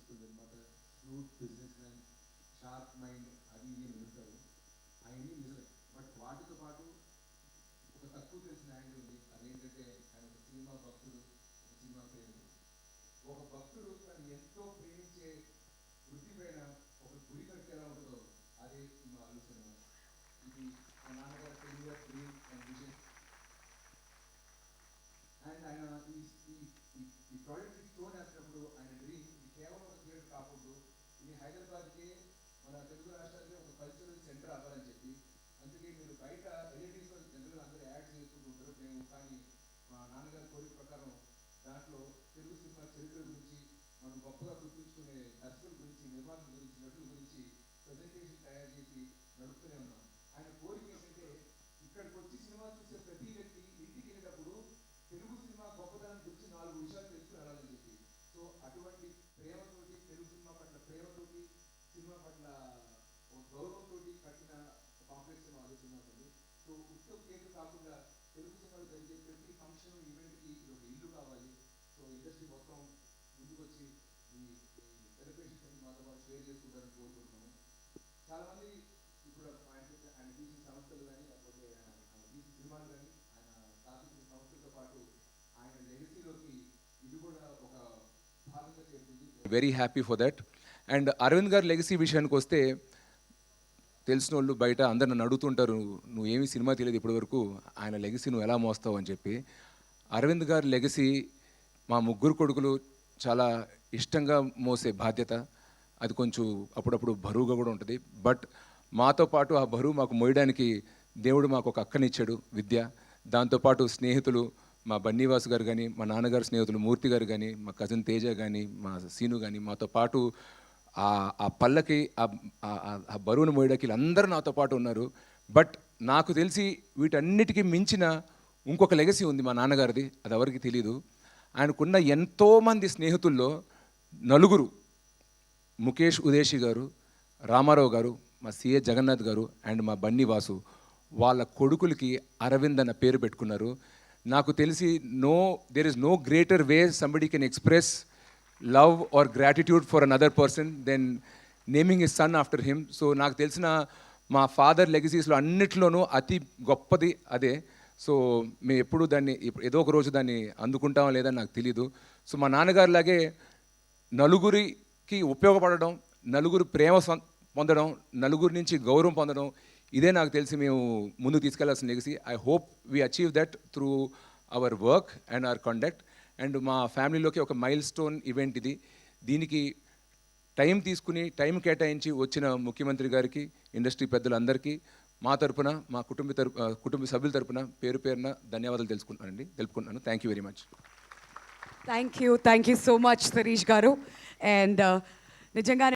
Successful నిర్మాత, smooth business man, sharp mind, అది ఇది ఉంటారు. ఆయన్ని నిజమే. బట్ వాటితో పాటు ఒక తక్కువ తెలిసిన యాంగిల్ ఉంది. అదేంటంటే ఆయన ఒక సినిమా భక్తుడు, ఒక సినిమా ప్రేమి. ఒక భక్తుడు తను ఎంతో ప్రేమించే వృత్తి పైన ఒక గురి కడితే ఎలా ఉంటుందో అదే మా అల్లు సినిమా. ఇది మా నాన్నగారు Telugu dream and vision. And ఆయన ఈ ప్రాజెక్ట్ స్టోన్ వేసినప్పుడు ఆయన డ్రీమ్ ఇది కేవలం ఒక థియేటర్ కాకూడదు, ఇది హైదరాబాద్కి మన తెలుగు రాష్ట్రాలకి ఒక కల్చరల్ సెంటర్ అవ్వాలని చెప్పి. అందుకే మీరు బయట ఎల్ఈడీస్లో జనరల్ అందరూ యాడ్ చేసుకుంటూ ఉంటారు. మేము కానీ మా నాన్నగారి కోరిక ప్రకారం దాంట్లో తెలుగు సినిమా చరిత్ర గురించి, మనం గొప్పగా గుర్తుంచుకునే దర్శకుల గురించి, నిర్మాతల గురించి, నటుల గురించి ప్రజెంటేషన్ తయారు చేసి నడుపుతూనే ఉన్నాం. ఆయన కోరిక ఏంటంటే ఇక్కడికి వచ్చి సినిమా చూసే ప్రతి వ్యక్తి ఇంటికి వెళ్ళేటప్పుడు తెలుగు సినిమా గొప్పతనం గురించి 4 విషయాలు తెలుసుకుని వెళ్ళాలని చెప్పి. సో అటువంటి ప్రేమతోటి, తెలుగు సినిమా పట్ల ప్రేమతోటి, సినిమా పట్ల గౌరవంతో కట్టిన కాంప్లెక్స్ అల్లు సినిమా ఉంది. సో ఉత్సవ కేసు కాకుండా తెలుగు సినిమాలో జరిగే ప్రతి ఫంక్షన్, ఈవెంట్కి ఇది ఒక ఇల్లు కావాలి. సో ఇండస్ట్రీ మొత్తం ముందుకొచ్చి ఈ సెలబ్రేషన్స్ అన్ని మాతో పాటు షేర్ చేసుకుంటారని కోరుకుంటున్నాము. చాలామంది ఇప్పుడు ఆయన తీసిన సంస్థలు కానీ, లేకపోతే ఆయన తీసిన సినిమాలు కానీ, ఆయన స్థాపించిన సంస్థలతో పాటు ఆయన లెగసీలోకి ఇది కూడా ఒక భాగంగా చేస్తుంది. Very happy for that. And Arvind గారి లెగసీ విషయానికి వస్తే, తెలిసిన వాళ్ళు బయట అందరు నన్ను అడుగుతుంటారు, నువ్వు ఏమి సినిమా తెలియదు ఇప్పటివరకు, ఆయన లెగసీ నువ్వు ఎలా మోస్తావు అని చెప్పి. అరవింద్ గారి లెగసీ మా ముగ్గురు కొడుకులు చాలా ఇష్టంగా మోసే బాధ్యత. అది కొంచెం అప్పుడప్పుడు బరువుగా కూడా ఉంటుంది. బట్ మాతో పాటు ఆ బరువు మాకు మోయడానికి దేవుడు మాకు ఒక అక్కనిచ్చాడు, విద్య. దాంతోపాటు స్నేహితులు, మా బన్నీవాసు గారు కానీ, మా నాన్నగారు స్నేహితులు మూర్తి గారు కానీ, మా కజిన్ తేజ కానీ, మా సీను కానీ, మాతో పాటు ఆ పల్లకి ఆ బరువును మోయడానికి వీళ్ళందరూ నాతో పాటు ఉన్నారు. బట్ నాకు తెలిసి వీటన్నిటికీ మించిన ఇంకొక లెగసీ ఉంది మా నాన్నగారిది, అది ఎవరికి తెలీదు. ఆయనకున్న ఎంతోమంది స్నేహితుల్లో నలుగురు, ముఖేష్ ఉదేశి గారు, రామారావు గారు, మా సిఏ జగన్నాథ్ గారు అండ్ మా బన్నీవాసు, వాళ్ళ కొడుకులకి అరవింద్ అన్న పేరు పెట్టుకున్నారు. నాకు తెలిసి there is no greater way somebody can express love or gratitude for another person than naming his son after him. So నాకు తెలిసిన మా ఫాదర్ లెగసీస్లో అన్నిట్లోనూ అతి గొప్పది అదే. సో మేము ఎప్పుడు దాన్ని ఏదో ఒక రోజు దాన్ని అందుకుంటామో లేదని నాకు తెలీదు. సో మా నాన్నగారిలాగే నలుగురికి ఉపయోగపడడం, నలుగురు ప్రేమ పొందడం, నలుగురి నుంచి గౌరవం పొందడం, ఇదే నాకు తెలిసి మేము ముందుకు తీసుకెళ్లాల్సిన legacy. I hope we achieve that through our work and our conduct. And మా ఫ్యామిలీలోకి ఒక మైల్ స్టోన్ ఈవెంట్ ఇది. దీనికి టైం తీసుకుని, టైం కేటాయించి వచ్చిన ముఖ్యమంత్రి గారికి, ఇండస్ట్రీ పెద్దలందరికీ మా తరపున, మా కుటుంబ సభ్యుల తరపున పేరు పేరున ధన్యవాదాలు తెలుపుకుంటున్నాను. Thank you very much. Thank you so much Shirish గారు. అండ్ నిజంగానే